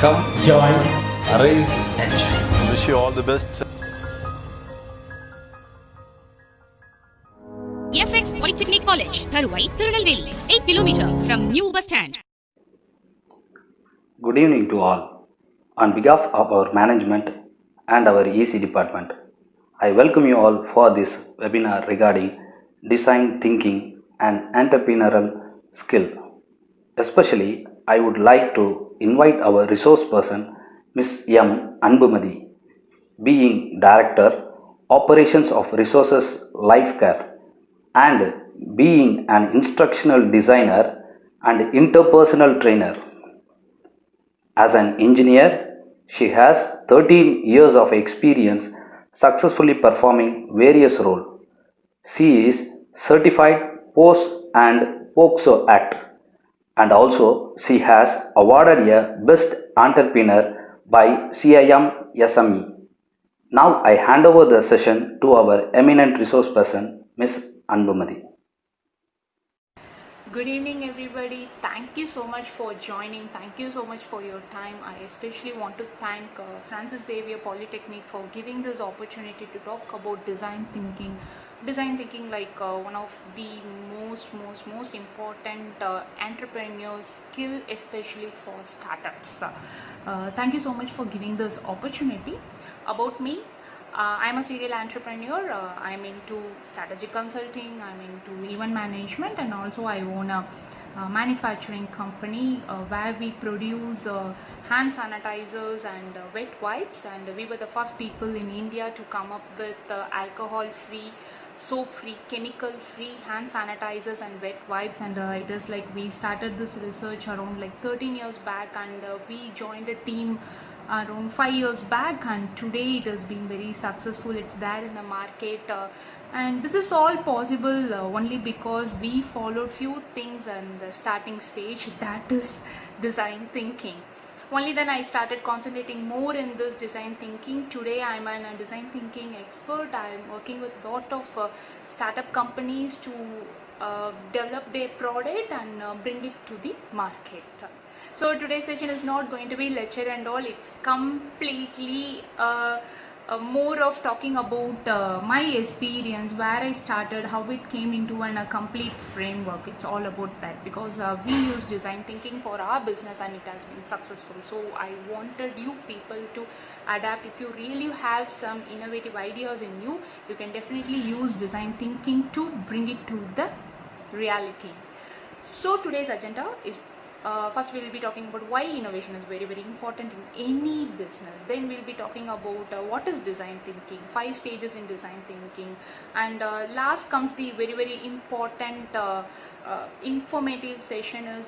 Come, join, arise, and shine. wish you all the best. FX Polytechnic College, Tharuvai, Tirunelveli, 8 km from New Bus Stand. Good evening to all. On behalf of our management and our EC department, I welcome you all for this webinar regarding design thinking and entrepreneurial skill. Especially, I would like to invite our resource person, Ms. M. Anbumadi, being Director, Operations of Resources Life Care, and being an instructional designer and interpersonal trainer. As an engineer, she has 13 years of experience successfully performing various roles. She is certified post and POXO Act, and also she has awarded a Best Entrepreneur by CIM SME. Now I hand over the session to our eminent resource person, Ms. Anbumadi. Good evening, everybody. Thank you so much for joining. Thank you so much for your time. I especially want to thank Francis Xavier Polytechnic for giving this opportunity to talk about design thinking. Design thinking, like one of the most important entrepreneur skill, especially for startups. Thank you so much for giving this opportunity. About me, I'm a serial entrepreneur. I'm into strategic consulting, I'm into event management, and also I own a manufacturing company where we produce hand sanitizers and wet wipes, and we were the first people in India to come up with alcohol free, soap free, chemical free hand sanitizers and wet wipes. And it is like we started this research around like 13 years back, and we joined a team around 5 years back, and today it has been very successful. It's there in the market, and this is all possible only because we followed few things in the starting stage, that is design thinking. Only then I started concentrating more in this design thinking. Today I'm a design thinking expert. I'm working with a lot of startup companies to develop their product and bring it to the market. So today's session is not going to be lecture and all. It's completely more of talking about my experience, where I started, how it came into a complete framework. It's all about that, because we use design thinking for our business and it has been successful. So I wanted you people to adapt. If you really have some innovative ideas in you, you can definitely use design thinking to bring it to the reality. So today's agenda is first we will be talking about why innovation is very important in any business. Then we'll be talking about what is design thinking, 5 stages in design thinking, and last comes the very important informative session is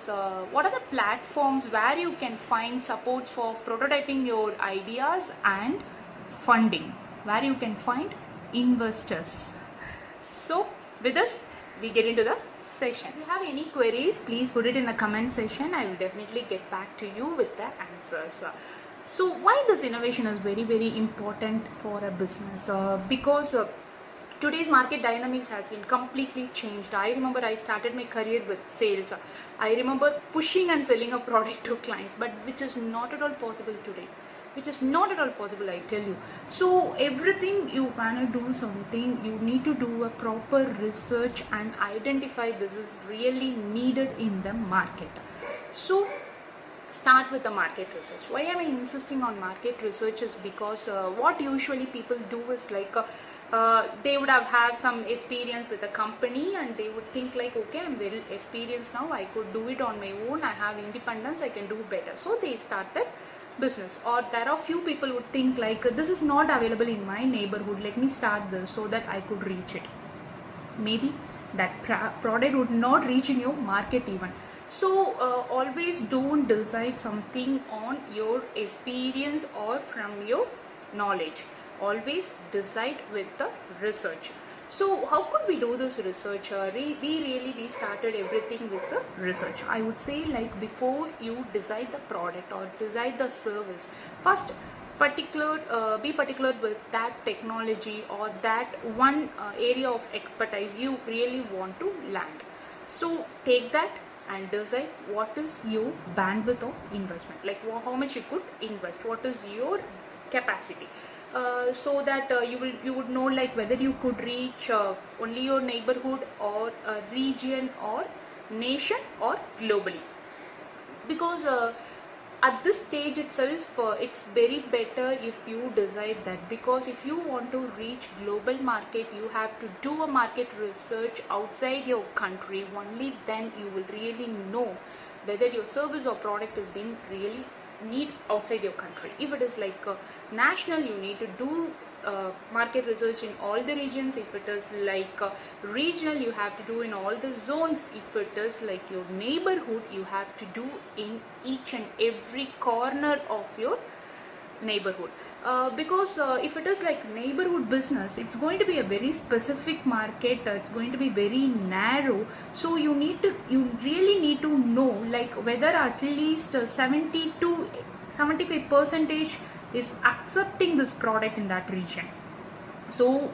what are the platforms where you can find supports for prototyping your ideas and funding, where you can find investors. So with this we get into the session. If you have any queries, please put it in the comment section. I will definitely get back to you with the answers. So why this innovation is very important for a business? Because today's market dynamics has been completely changed. I remember I started my career with sales. I remember pushing and selling a product to clients, but which is not at all possible today. Which is not at all possible, I tell you. So everything you wanna do something, you need to do a proper research and identify this is really needed in the market. So start with the market research. Why am I insisting on market research is because what usually people do is like they would have some experience with a company, and they would think like, okay, I'm very experienced now, I could do it on my own, I have independence, I can do better. So they start that business. Or there are few people would think like, this is not available in my neighborhood, let me start this so that I could reach it. Maybe that product would not reach in your market even. So always don't decide something on your experience or from your knowledge. Always decide with the research. So how could we do this research? We started everything with the research. I would say, like, before you decide the product or decide the service, first be particular with that technology or that one area of expertise you really want to land. So take that, and decide what is your bandwidth of investment, like how much you could invest, what is your capacity, so that you would know like whether you could reach only your neighborhood or a region or nation or globally. Because at this stage itself it's very better if you decide that, because if you want to reach global market you have to do a market research outside your country. Only then you will really know whether your service or product is being really need outside your country. If it is like national, you need to do market research in all the regions. If it is like regional, you have to do in all the zones. If it is like your neighborhood, you have to do in each and every corner of your neighborhood. Because if it is like neighborhood business, it's going to be a very specific market, it's going to be very narrow. So you really need to know like whether at least 70 to 75 percentage is accepting this product in that region. So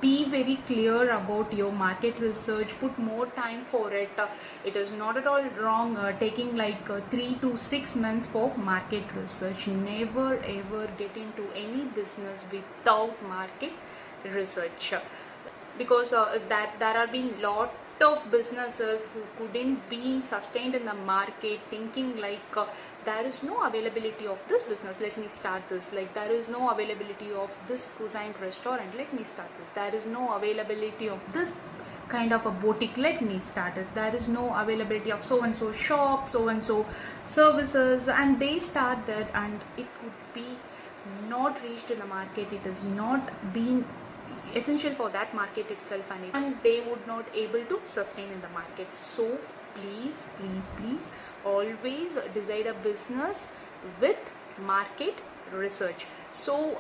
be very clear about your market research, put more time for it. It is not at all wrong taking like 3 to 6 months for market research. Never ever get into any business without market research, because that there are been lot of businesses who couldn't be sustained in the market, thinking like there is no availability of this business, let me start this. Like there is no availability of this cuisine restaurant, let me start this. There is no availability of this kind of a boutique, let me start this. There is no availability of so and so shop, so and so services, and they start that, and it would be not reached in the market. It is not being essential for that market itself, and they would not able to sustain in the market. So please always decide a business with market research. So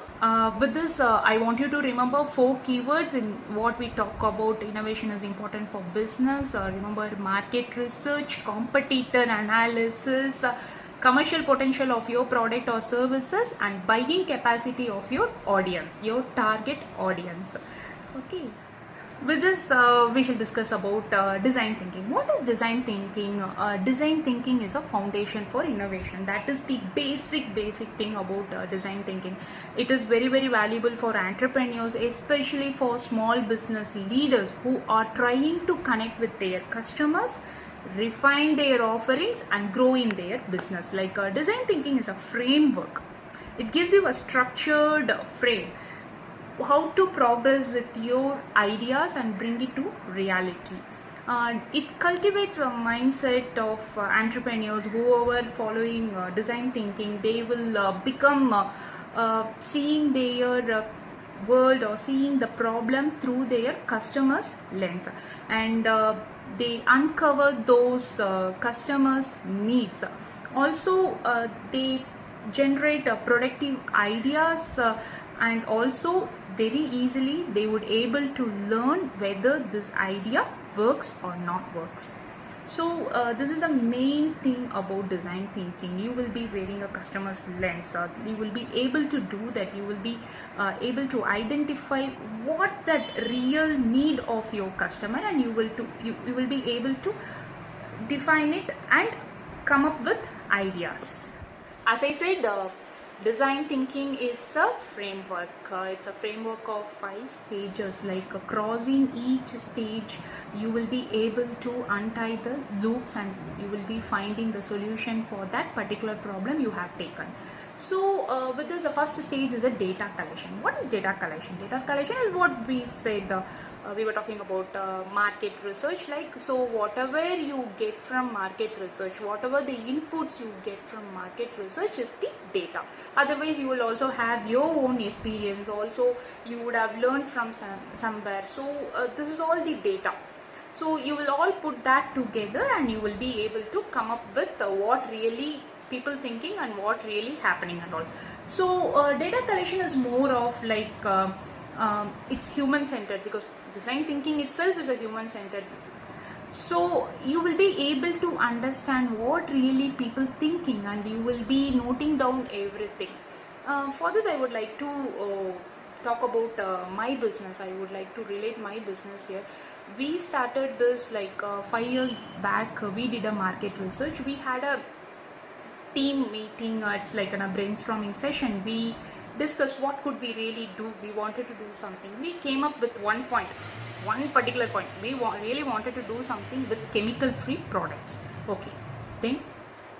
with this I want you to remember 4 keywords in what we talk about. Innovation is important for business. Remember market research, competitor analysis, commercial potential of your product or services, and buying capacity of your audience, your target audience. Okay, with this we shall discuss about design thinking. What is design thinking? Design thinking is a foundation for innovation. That is the basic thing about design thinking. It is very valuable for entrepreneurs, especially for small business leaders who are trying to connect with their customers, refine their offerings, and grow in their business. Like design thinking is a framework. It gives you a structured frame how to progress with your ideas and bring it to reality. It cultivates a mindset of entrepreneurs who are following design thinking. They will become seeing their world or seeing the problem through their customers lens, and they uncover those customers needs. Also they generate productive ideas, and also very easily they would able to learn whether this idea works or not works. So this is the main thing about design thinking. You will be wearing a customer's lens. You will be able to do that. You will be able to identify what that real need of your customer, and you will be able to define it and come up with ideas. As I said, design thinking is a framework. It's a framework of 5 stages. Like crossing each stage, you will be able to untie the loops, and you will be finding the solution for that particular problem you have taken. So with this, the first stage is a data collection. What is data collection? Data collection is what we said. We were talking about market research. Like, so whatever you get from market research, whatever the inputs you get from market research is the data. Otherwise you will also have your own experience, also you would have learned from somewhere. So this is all the data. So you will all put that together, and you will be able to come up with what really people thinking and what really happening and all. So data collection is more of like it's human centered, because design thinking itself is a human centered. So you will be able to understand what really people thinking, and you will be noting down everything. For this I would like to talk about my business. I would like to relate my business here. we started this like 5 years back. We did a market research. We had a team meeting. It's like a brainstorming session. We discussed what could we really do. We wanted to do something. We came up with one particular point. We really wanted to do something with chemical free products. Okay, then,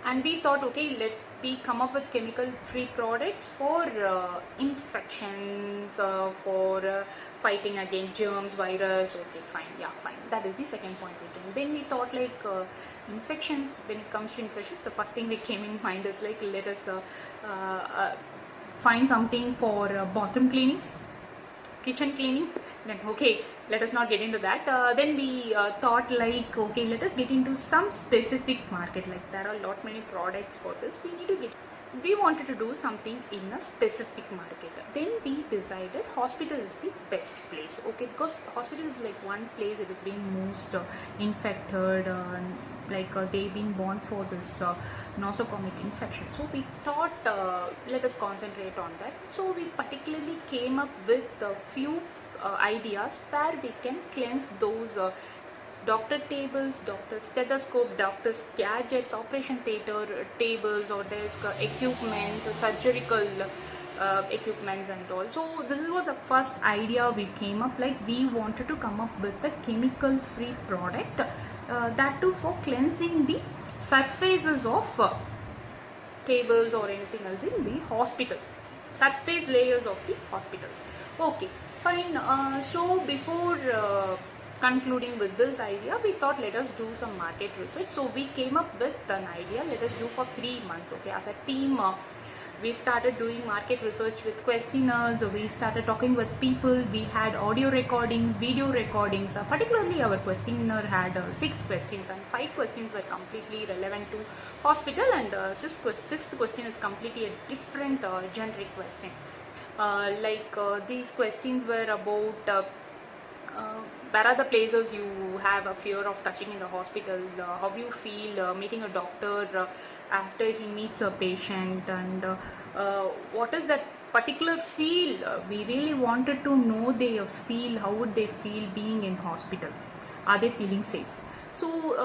and we thought, okay, let we come up with chemical free products for infections, for fighting against germs, virus. Okay, fine, yeah, fine, that is the second point we came. Then we thought like infections. When it comes to infections, the first thing that came in mind is like, let us find something for bathroom cleaning, kitchen cleaning. Then okay, let us not get into that. Then we thought like, okay, let us get into some specific market. Like there are a lot many products for this. We wanted to do something in a specific market. Then we decided hospital is the best place. Okay, because hospital is like one place it is being most infected, they've been born for this nosocomial infection. So we thought let us concentrate on that. So we particularly came up with a few ideas where we can cleanse those doctor tables, doctor stethoscope, doctor's gadgets, operation theater tables or desk equipments, surgical equipments and all. So this was the first idea we came up. Like we wanted to come up with a chemical free product, that too for cleansing the surfaces of tables or anything else in the hospital, surface layers of the hospitals. Okay, fine. So before concluding with this idea, we thought let us do some market research. So we came up with an idea, let us do for 3 months. Okay, as a team we started doing market research with questionnaires. We started talking with people. We had audio recordings, video recordings. Particularly our questionnaire had 6 questions and 5 questions were completely relevant to hospital, and sixth question is completely a different generic question. These questions were about where are the places you have a fear of touching in the hospital, how you feel meeting a doctor after he meets a patient, and what is that particular feel. We really wanted to know their feel, how would they feel being in hospital, are they feeling safe. So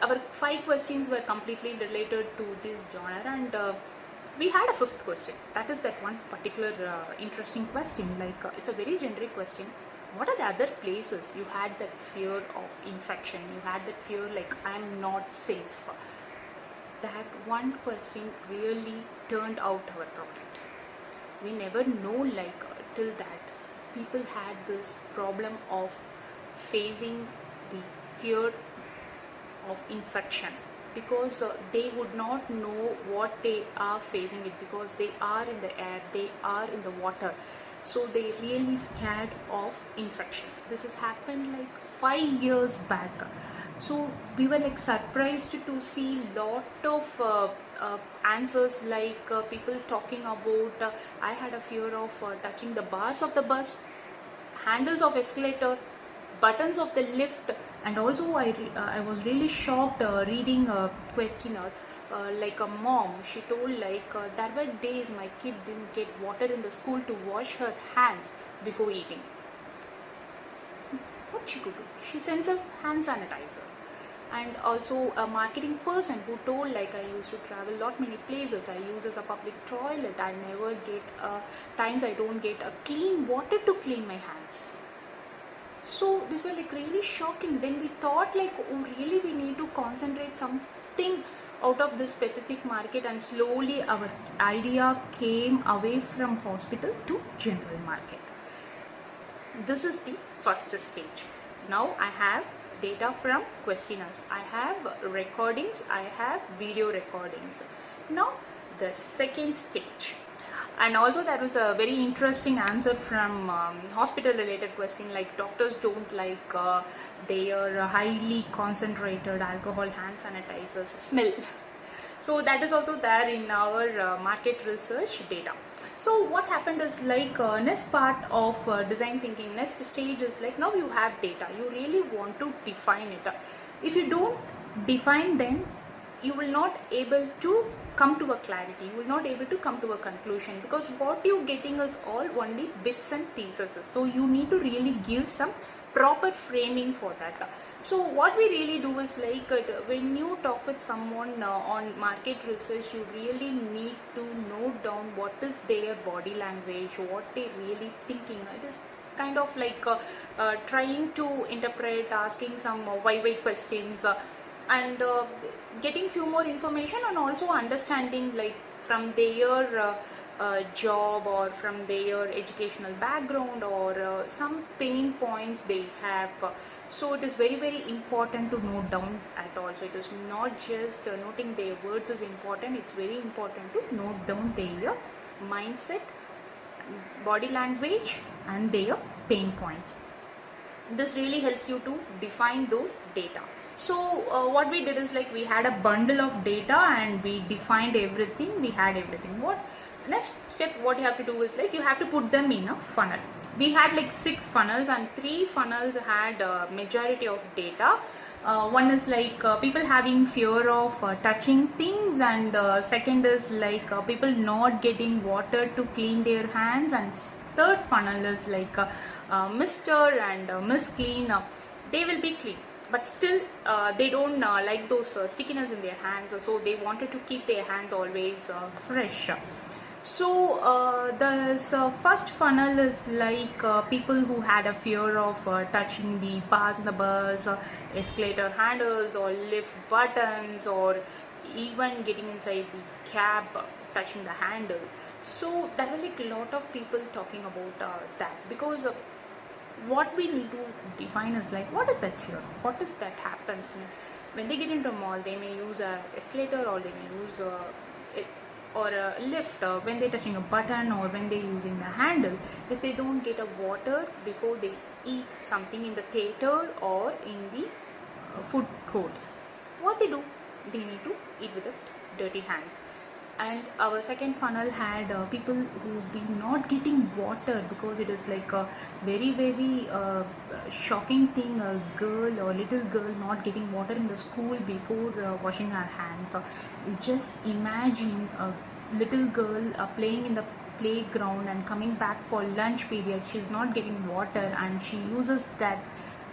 our 5 questions were completely related to this genre, and we had a 5th question. That is that one particular interesting question. It's a very generic question. What are the other places you had that fear of infection? You had that fear like I'm not safe. That one question really turned out our product. We never know till that people had this problem of facing the fear of infection, because they would not know what they are facing it, because they are in the air, they are in the water. So they really scared of infections. This has happened like 5 years back. So we were like surprised to see lot of answers, people talking about I had a fear of touching the bars of the bus, handles of escalator, buttons of the lift. And also I was really shocked reading a questionnaire. Like a mom, she told there were days my kid didn't get water in the school to wash her hands before eating. What she could do? She sends a hand sanitizer. And also a marketing person who told I used to travel lot many places, I use as a public toilet, I never get times I don't get a clean water to clean my hands. So this was really shocking. Then we thought oh really we need to concentrate something out of this specific market, and slowly our idea came away from hospital to general market. This is the first stage. Now I have data from questionnaires, I have recordings, I have video recordings. Now the second stage. And also there was a very interesting answer from hospital related question, doctors don't like their highly concentrated alcohol hand sanitizers smell. So that is also there in our market research data. So what happened is next part of design thinking, next stage is now you have data, you really want to define it. If you don't define, then you will not able to come to a clarity, you will not able to come to a conclusion, because what you're getting is all only bits and pieces. So you need to really give some proper framing for that. So what we really do is like when you talk with someone on market research, you really need to note down what is their body language, what they really thinking. It is kind of like trying to interpret, asking some why questions, and getting few more information, and also understanding like from their job or from their educational background, or some pain points they have. So it is very important to note down at all. So it is not just noting their words is important, it's very important to note down their mindset, body language and their pain points. This really helps you to define those data. So what we did is like we had a bundle of data and we defined everything, we had everything. What next step, what you have to do is like you have to put them in a funnel. We had like 6 funnels, and 3 funnels had majority of data. One is like people having fear of touching things, and second is like people not getting water to clean their hands, and third funnel is like Mr. and Miss Clean. They will be clean, but still they don't like those stickiness in their hands, so they wanted to keep their hands always fresh. So the first funnel is like people who had a fear of touching the bars in the bus, escalator handles, or lift buttons, or even getting inside the cab, touching the handle. So there were like a lot of people talking about that, because what we need to define is like what is that fear, what is that happens when they get into a mall. They may use a escalator, or they may use or a lift when they're touching a button, or when they're using the handle. If they don't get a water before they eat something in the theater or in the food court, what they do, they need to eat with the dirty hands. And our second funnel had people who be not getting water, because it is like a very shocking thing, a girl or little girl not getting water in the school before washing her hands. Just imagine a little girl playing in the playground and coming back for lunch period, she's not getting water, and she uses that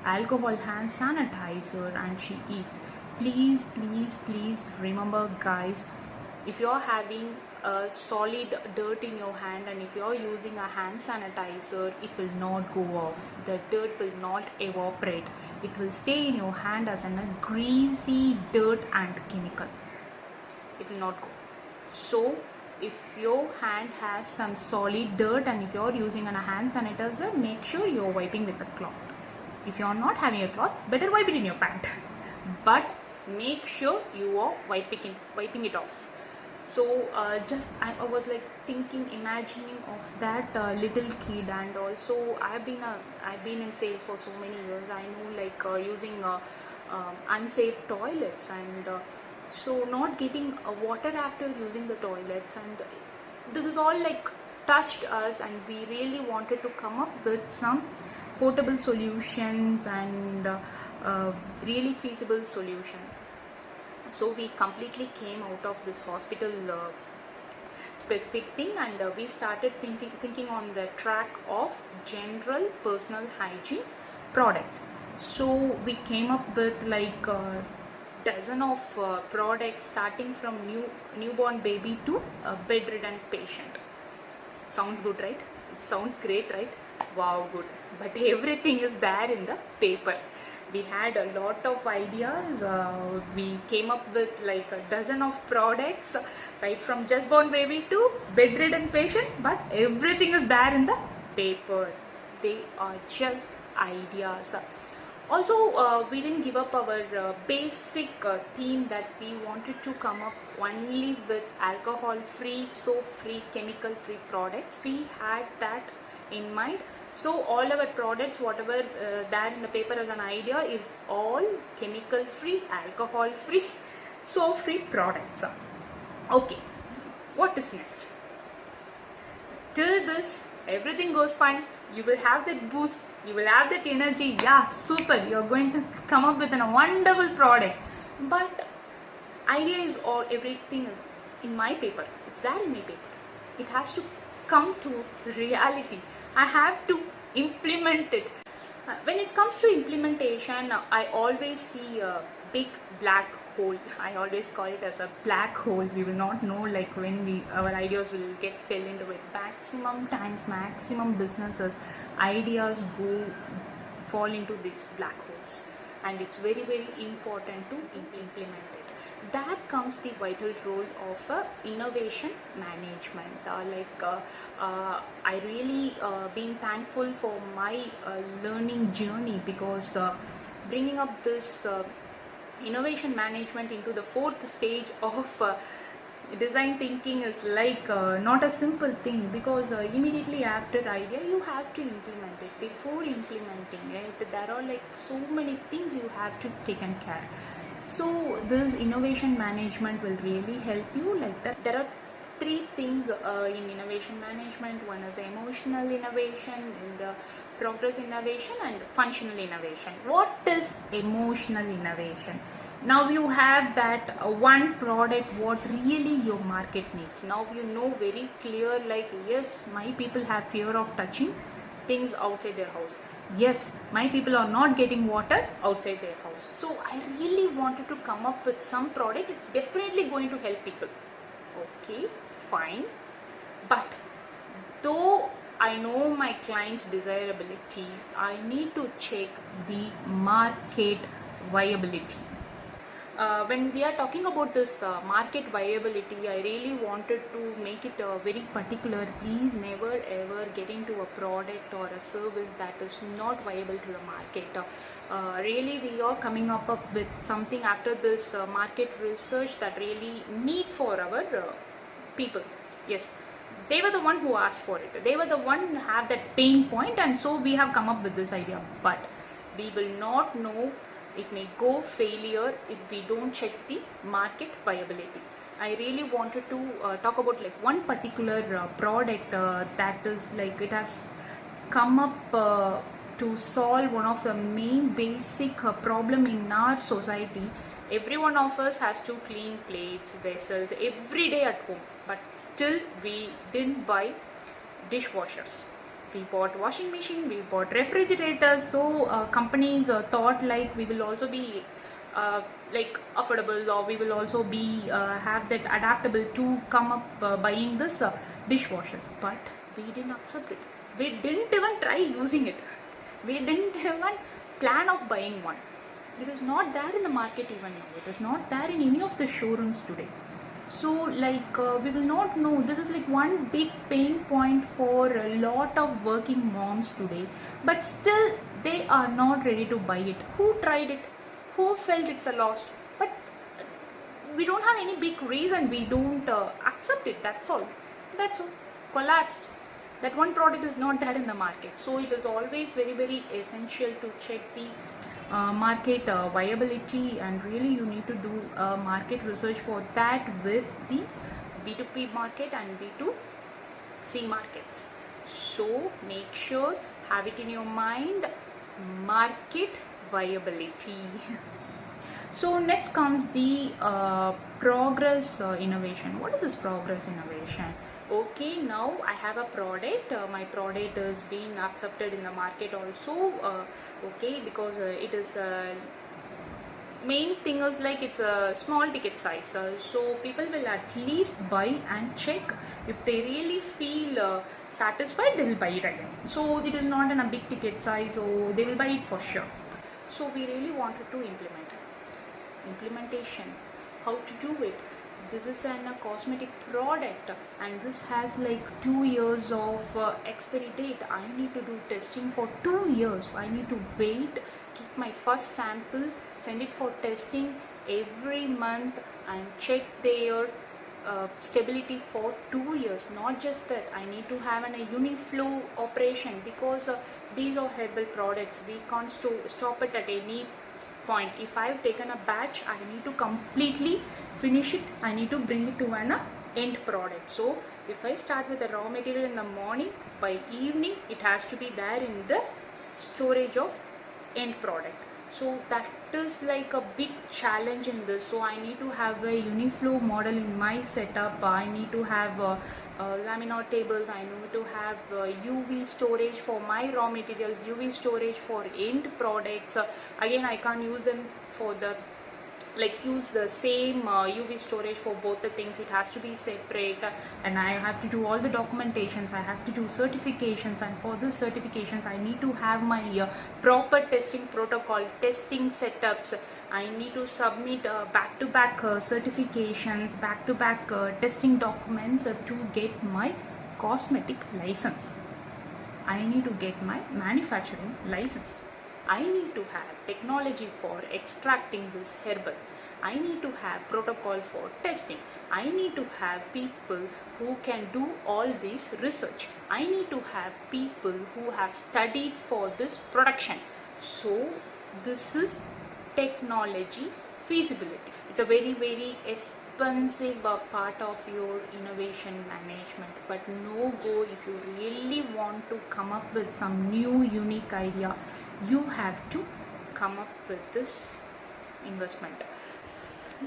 alcohol hand sanitizer and she eats. Please remember, guys, if you're having a solid dirt in your hand and if you're using a hand sanitizer, it will not go off. The dirt will not evaporate. It will stay in your hand as a greasy dirt and chemical. It will not go. So if your hand has some solid dirt and if you're using a hand sanitizer, make sure you're wiping with a cloth. If you're not having a cloth, better wipe it in your pant. But make sure you are wiping it off. So just I was like thinking, imagining of that little kid. And also I've been in sales for so many years. I know like using unsafe toilets, and so not getting water after using the toilets, and this is all like touched us, and we really wanted to come up with some portable solutions and really feasible solutions. So we completely came out of this hospital specific thing, and we started thinking on the track of general personal hygiene products. So we came up with like a dozen of products, starting from newborn baby to a bedridden patient. Sounds good, right? It sounds great, right? Wow, good. But everything is there in the paper. We had a lot of ideas. We came up with like a dozen of products, right from just born baby to bedridden patient, but everything is there in the paper. They are just ideas. Also, we didn't give up our basic theme that we wanted to come up only with alcohol-free, soap-free, chemical-free products. We had that in mind. So all our products, whatever there in the paper as an idea, is all chemical-free, alcohol-free, soap-free products. Okay, what is next? Till this, everything goes fine. You will have that boost. You will have that energy. Yeah, super. You're going to come up with a wonderful product. But idea is all, everything is in my paper. It's there in my paper. It has to come to reality. I have to implement it. When it comes to implementation, I always see a big black hole. I always call it as a black hole. We will not know like when our ideas will get fell into it. Maximum times, maximum businesses ideas fall into these black holes, and it's very very important to implement it. That comes the vital role of innovation management. I really been thankful for my learning journey, because bringing up this innovation management into the fourth stage of design thinking is like not a simple thing, because immediately after idea you have to implement it. Before implementing it, there are like so many things you have to take care. So this innovation management will really help you like that. There are three things in innovation management. One is emotional innovation, and progress innovation, and functional innovation. What is emotional innovation? Now you have that one product what really your market needs. Now you know very clear, like, yes, my people have fear of touching things outside their house. Yes, my people are not getting water outside their house. So I really wanted to come up with some product. It's definitely going to help people. Okay, fine. But though I know my client's desirability, I need to check the market viability. When we are talking about this market viability, I really wanted to make it very particular. Please never ever get into a product or a service that is not viable to the market. Really, we are coming up with something after this market research that really need for our people. Yes, they were the one who asked for it. They were the one who have that pain point, and so we have come up with this idea. But we will not know, it may go failure if we don't check the market viability. I really wanted to talk about like one particular product that is like it has come up to solve one of the main basic problem in our society. Every one of us has to clean plates, vessels every day at home, but still we didn't buy dishwashers. We bought washing machine, we bought refrigerators. So companies thought like we will also be like affordable, or we will also be have that adaptable to come up buying this dishwashers. But we didn't accept it. We didn't even try using it. We didn't even plan of buying one. It is not there in the market even now. It is not there in any of the showrooms today. So like we will not know. This is like one big pain point for a lot of working moms today, but still they are not ready to buy it. Who tried it? Who felt it's a loss? But we don't have any big reason we don't accept it. That's all. Collapsed. That one product is not there in the market. So it is always very very essential to check the market viability, and really you need to do market research for that with the B2B market and B2C markets. So make sure, have it in your mind, market viability. So next comes the progress innovation. What is this progress innovation? Okay, now I have a product. My product is being accepted in the market also. Okay, because it is main thing is like it's a small ticket size. So people will at least buy and check. If they really feel satisfied, they will buy it again. So it is not in a big ticket size, so they will buy it for sure. So we really wanted to implement it. Implementation, how to do it. This is a cosmetic product, and this has like 2 years of expiry date. I need to do testing for 2 years. I need to wait, keep my first sample, send it for testing every month, and check their stability for 2 years. Not just that, I need to have a uniflow operation, because these are herbal products. We can't stop it at any point. If I have taken a batch, I need to completely finish it. I need to bring it to an end product. So if I start with the raw material in the morning, by evening it has to be there in the storage of end product. So that is like a big challenge in this. So I need to have a Uniflow model in my setup. I need to have laminar tables. I need to have UV storage for my raw materials, UV storage for end products. Again, I can't use them for the use the same UV storage for both the things. It has to be separate, and I have to do all the documentations. I have to do certifications, and for this certifications I need to have my proper testing protocol, testing setups. I need to submit back-to-back certifications, back-to-back testing documents to get my cosmetic license. I need to get my manufacturing license. I need to have technology for extracting this herbal. I need to have protocol for testing. I need to have people who can do all this research. I need to have people who have studied for this production. So this is technology feasibility. It's a very expensive part of your innovation management, but no go if you really want to come up with some new unique idea. You have to come up with this investment.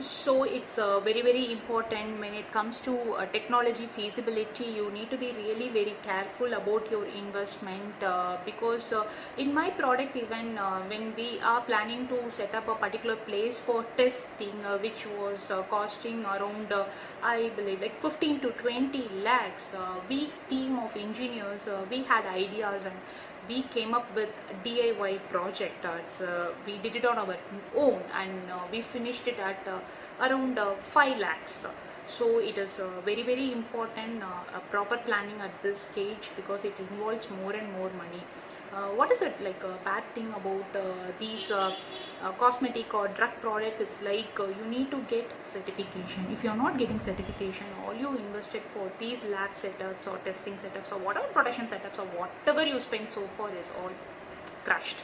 So it's very important when it comes to technology feasibility. You need to be really very careful about your investment, because in my product, even when we are planning to set up a particular place for testing, which was costing around I believe like 15 to 20 lakhs, we team of engineers, we had ideas, and we came up with a DIY project. We did it on our own, and we finished it at around 5 lakhs. So it is very important proper planning at this stage, because it involves more and more money. What is it like a bad thing about these cosmetic or drug products? Is like you need to get certification. If you are not getting certification, all you invested for these lab setups or testing setups or whatever production setups or whatever you spent so far is all crushed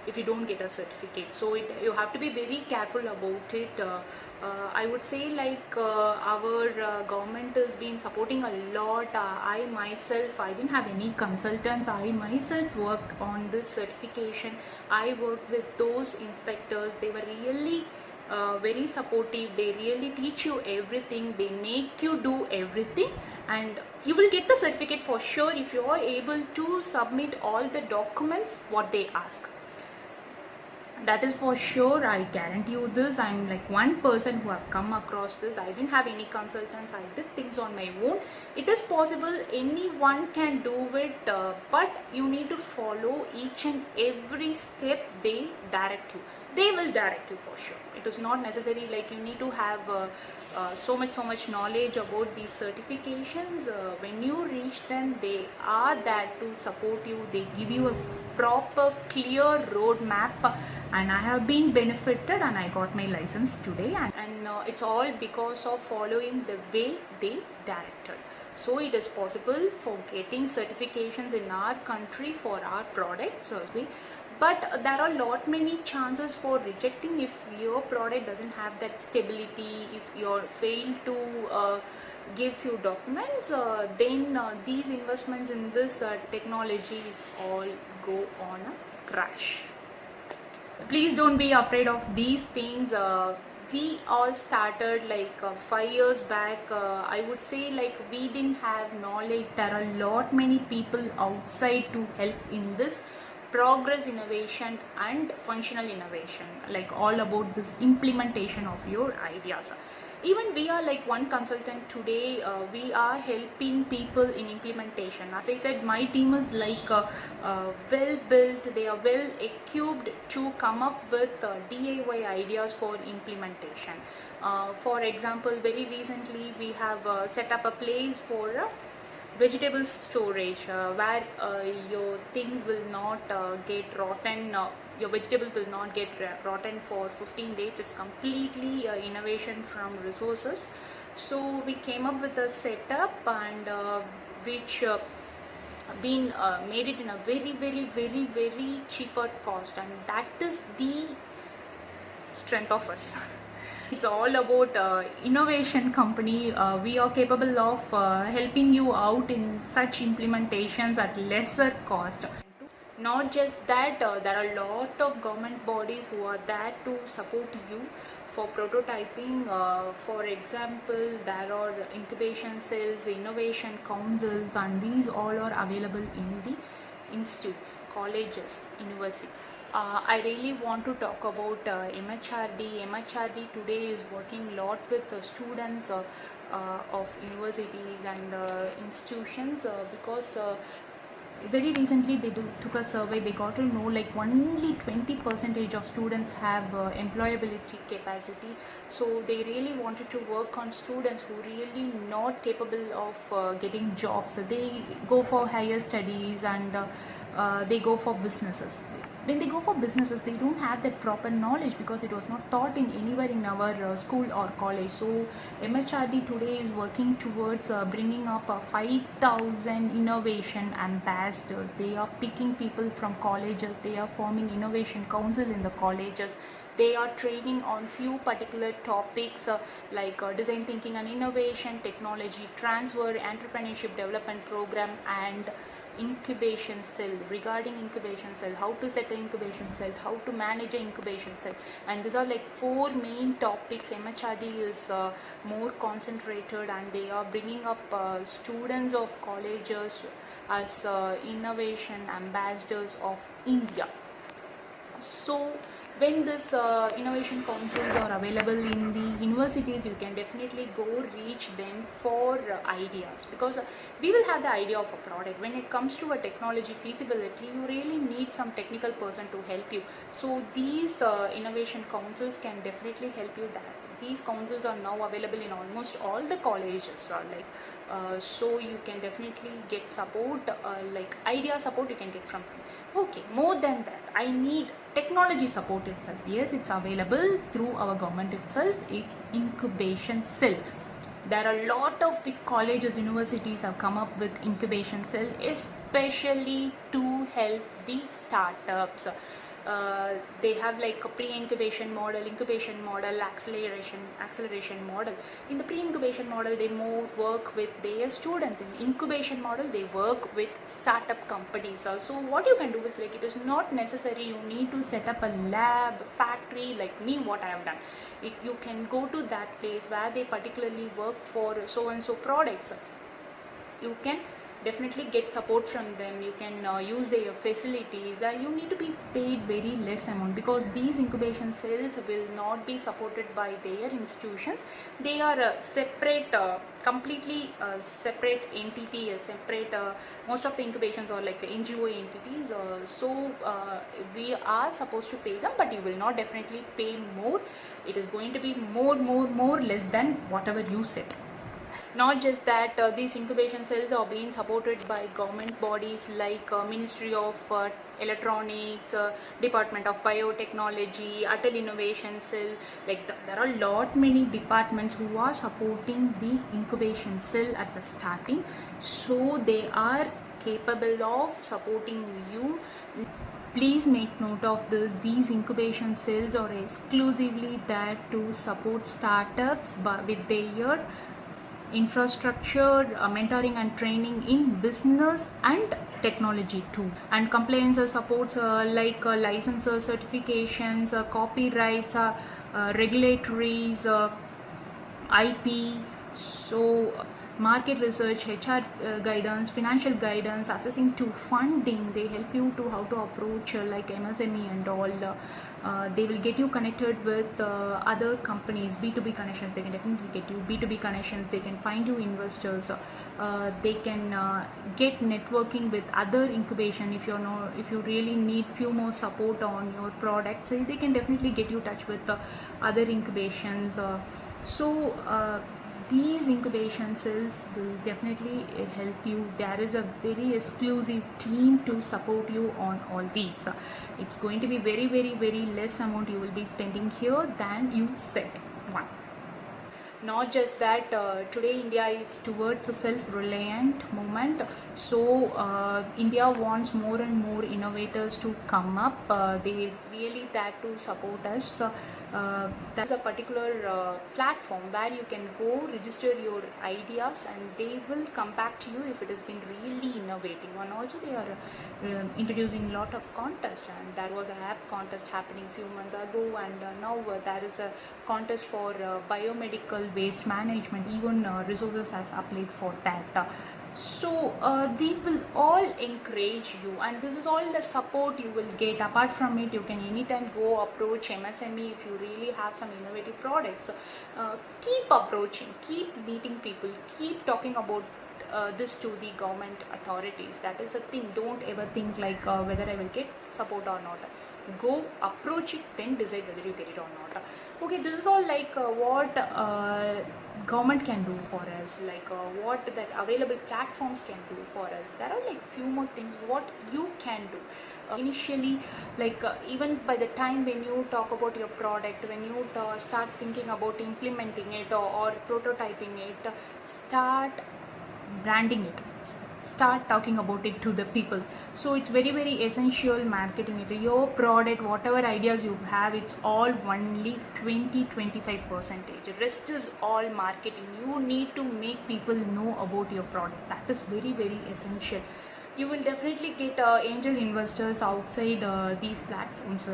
if you don't get a certificate. So you have to be very careful about it. I would say like our government has been supporting a lot. I myself, I didn't have any consultants. I myself worked on this certification. I worked with those inspectors. They were really very supportive. They really teach you everything. They make you do everything, and you will get the certificate for sure if you are able to submit all the documents what they ask. That is for sure. I guarantee you this. I'm like one person who have come across this. I didn't have any consultants. I did things on my own. It is possible. Anyone can do it, but you need to follow each and every step they direct you. They will direct you for sure. It is not necessary like you need to have so much knowledge about these certifications. When you reach them, they are there to support you. They give you a proper clear roadmap, and I have been benefited, and I got my license today, and it's all because of following the way they directed. So it is possible for getting certifications in our country for our products, but there are many chances for rejecting if your product doesn't have that stability. If you're failed to give few documents, then these investments in this technologies all go on a crash. Please don't be afraid of these things. We all started like 5 years back. I would say like we didn't have knowledge. There are many people outside to help in this progress innovation and functional innovation, like all about this implementation of your ideas. Even we are like one consultant today. We are helping people in implementation. As I said, my team is like well built. They are well equipped to come up with DIY ideas for implementation. For example, very recently we have set up a place for vegetable storage, where your things will not get rotten. Your vegetables will not get rotten for 15 days. It's completely innovation from resources. So we came up with a setup, and which been made it in a very cheaper cost, and that is the strength of us. It's all about innovation company. We are capable of helping you out in such implementations at lesser cost. Not just that, there are a lot of government bodies who are there to support you for prototyping. For example, there are incubation cells, innovation councils, and these all are available in the institutes, colleges, university. I really want to talk about MHRD. MHRD today is working a lot with students of universities and institutions because very recently they took a survey. They got to know like only 20% of students have employability capacity, so they really wanted to work on students who really not capable of getting jobs. So they go for higher studies and they go for businesses. When they go for businesses, they don't have that proper knowledge because it was not taught in anywhere in our school or college. So MHRD today is working towards bringing up 5,000 innovation ambassadors. They are picking people from colleges, they are forming innovation council in the colleges, they are training on few particular topics like design thinking and innovation, technology transfer, entrepreneurship development program, and incubation cell. Regarding incubation cell, how to set an incubation cell, how to manage an incubation cell, and these are like four main topics. MHRD is more concentrated, and they are bringing up students of colleges as innovation ambassadors of India. So when this innovation councils are available in the universities, you can definitely go reach them for ideas, because we will have the idea of a product. When it comes to a technology feasibility, you really need some technical person to help you. So these innovation councils can definitely help you that. These councils are now available in almost all the colleges, so you can definitely get support, like idea support you can get from them. Okay, more than that, I need technology support itself. Yes, it's available through our government itself. It's incubation cell. There are a lot of big colleges, universities have come up with incubation cell, especially to help the startups. They have like a pre-incubation model, incubation model, acceleration model. In the pre-incubation model, they more work with their students. In incubation model, they work with startup companies. So what you can do is, like, it is not necessary you need to set up a lab, factory like me, what I have done. You can go to that place where they particularly work for so and so products. You can definitely get support from them. You can use their facilities. You need to be paid very less amount, because these incubation cells will not be supported by their institutions. They are separate, completely separate entity, separate. Most of the incubations are like NGO entities, so we are supposed to pay them, but you will not definitely pay more. It is going to be more less than whatever you set. Not just that, these incubation cells are being supported by government bodies like Ministry of Electronics, Department of Biotechnology, Atal Innovation Cell. Like there are a lot many departments who are supporting the incubation cell at the starting, so they are capable of supporting you. Please make note of this. These incubation cells are exclusively there to support startups, but with their infrastructure, mentoring and training in business and technology too, and compliance supports like licenses, certifications, copyrights, regulatories, IP. So market research, HR guidance, financial guidance, assessing to funding. They help you to how to approach like MSME and all. They will get you connected with other companies, B2B connections. They can definitely get you B2B connections. They can find you investors. They can get networking with other incubation. If you really need few more support on your products, they can definitely get you touch with other incubations. These incubation cells will definitely help you. There is a very exclusive team to support you on all these. It's going to be very less amount you will be spending here than you set one. Not just that, today India is towards a self-reliant movement. So India wants more and more innovators to come up. They really there to support us. That's a particular platform where you can go register your ideas, and they will come back to you if it has been really innovative. And also they are introducing a lot of contests, and there was an app contest happening few months ago, and now there is a contest for biomedical waste management. Even resources has applied for that. So these will all encourage you, and this is all the support you will get. Apart from it, you can anytime go approach MSME if you really have some innovative products. Keep approaching, keep meeting people, keep talking about this to the government authorities. That is the thing. Don't ever think like whether I will get support or not. Go approach it, then decide whether you get it or not. Okay, this is all like what government can do for us, like what that available platforms can do for us. There are like few more things what you can do. Initially, like even by the time when you talk about your product, when you start thinking about implementing it or prototyping it, start branding it, start talking about it to the people. So it's very essential marketing it. Your product, whatever ideas you have, it's all only 20-25%. Rest is all marketing. You need to make people know about your product. That is very essential. You will definitely get angel investors outside these platforms,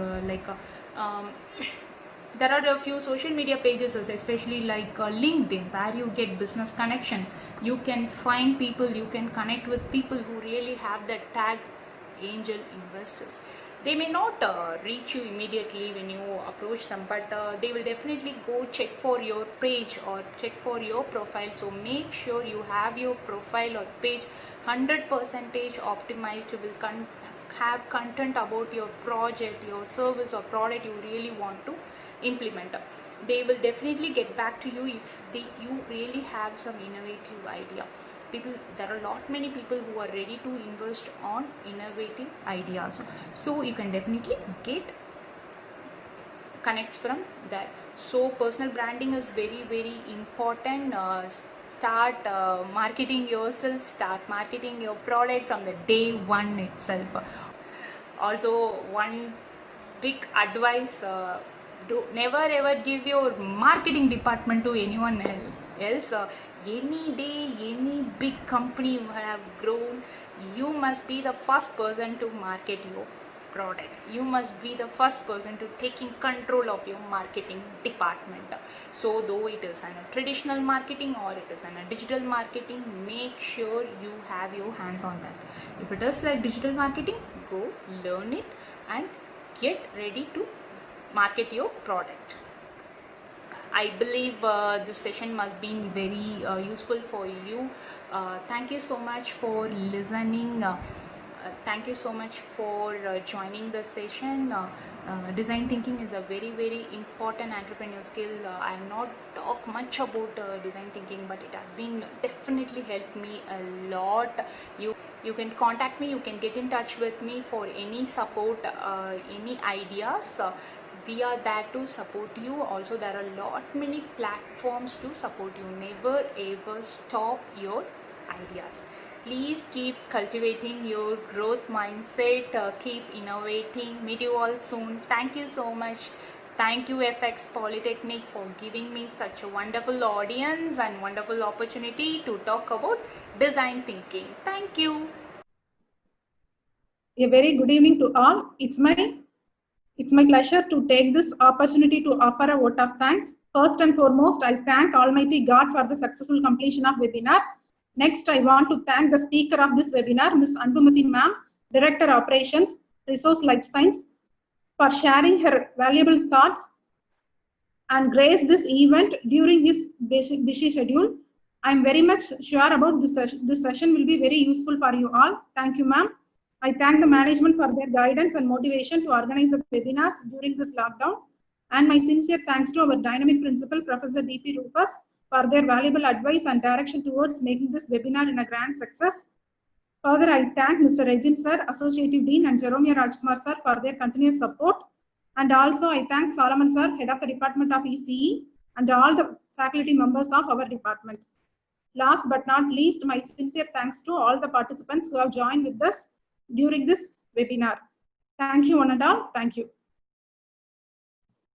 there are a few social media pages, especially like LinkedIn, where you get business connection. You can find people, you can connect with people who really have that tag angel investors. They may not reach you immediately when you approach them, but they will definitely go check for your page or check for your profile. So make sure you have your profile or page 100% optimized. You will have content about your project, your service or product you really want to implement. They will definitely get back to you if you really have some innovative idea. There are a lot many people who are ready to invest on innovative ideas, so you can definitely get connects from that. So personal branding is very important. Start marketing yourself, start marketing your product from the day one itself. Also, one big advice, never ever give your marketing department to anyone else. Any day, any big company you have grown, you must be the first person to market your product. You must be the first person to taking control of your marketing department. So though it is a traditional marketing or it is a digital marketing, make sure you have your hands on that. If it is like digital marketing, go learn it and get ready to market your product. I believe this session must be very useful for you. Thank you so much for listening. Thank you so much for joining the session. Design thinking is a very important entrepreneur skill. I have not talked much about design thinking, but it has been definitely helped me a lot. You can contact me, you can get in touch with me for any support, any ideas. We are there to support you. Also, there are a lot many platforms to support you. Never ever stop your ideas. Please keep cultivating your growth mindset. Keep innovating. Meet you all soon. Thank you so much. Thank you FX Polytechnic for giving me such a wonderful audience and wonderful opportunity to talk about design thinking. Thank you. A very good evening to all. It's my pleasure to take this opportunity to offer a vote of thanks. First and foremost, I thank Almighty God for the successful completion of webinar. Next, I want to thank the speaker of this webinar, Ms. Anbumati Ma'am, Director Operations, Resource Life Science, for sharing her valuable thoughts and grace this event during this busy schedule. I am very much sure about this session will be very useful for you all. Thank you, ma'am. I thank the management for their guidance and motivation to organize the webinars during this lockdown. And my sincere thanks to our dynamic principal, Professor D.P. Rufus, for their valuable advice and direction towards making this webinar in a grand success. Further, I thank Mr. Regin Sir, Associative Dean, and Jeromia Rajkumar Sir for their continuous support. And also, I thank Solomon Sir, Head of the Department of ECE, and all the faculty members of our department. Last but not least, my sincere thanks to all the participants who have joined with us during this webinar. Thank you, one and all. Thank you.